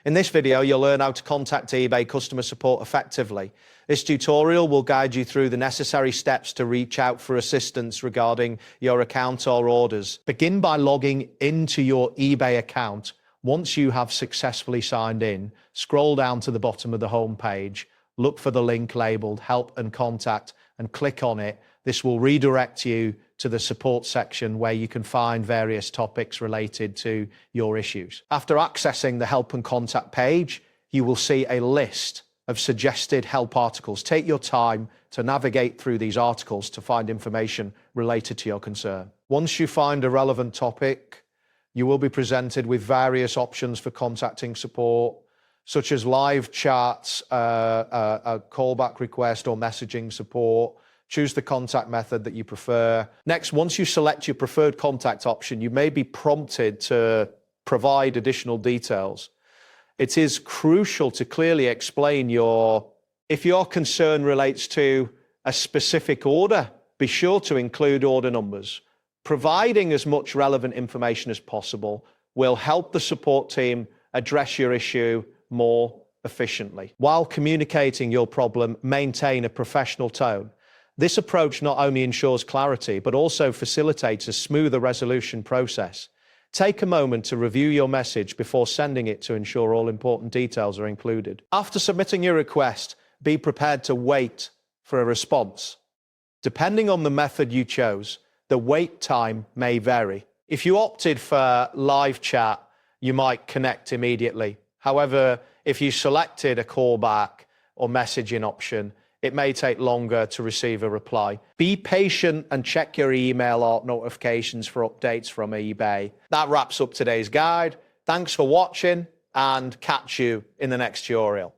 In this video, you'll learn how to contact eBay customer support effectively. This tutorial will guide you through the necessary steps to reach out for assistance regarding your account or orders. Begin by logging into your eBay account. Once you have successfully signed in, scroll down to the bottom of the home page, look for the link labeled Help and Contact and click on it. This will redirect you to the support section where you can find various topics related to your issues. After accessing the Help and Contact page, you will see a list of suggested help articles. Take your time to navigate through these articles to find information related to your concern. Once you find a relevant topic, you will be presented with various options for contacting support, such as live chats, a callback request, or messaging support. Choose the contact method that you prefer. Next, once you select your preferred contact option, you may be prompted to provide additional details. It is crucial to clearly explain if your concern relates to a specific order, be sure to include order numbers. Providing as much relevant information as possible will help the support team address your issue more efficiently. While communicating your problem, maintain a professional tone. This approach not only ensures clarity, but also facilitates a smoother resolution process. Take a moment to review your message before sending it to ensure all important details are included. After submitting your request, be prepared to wait for a response. Depending on the method you chose, the wait time may vary. If you opted for live chat, you might connect immediately. However, if you selected a callback or messaging option, it may take longer to receive a reply. Be patient and check your email or notifications for updates from eBay. That wraps up today's guide. Thanks for watching and catch you in the next tutorial.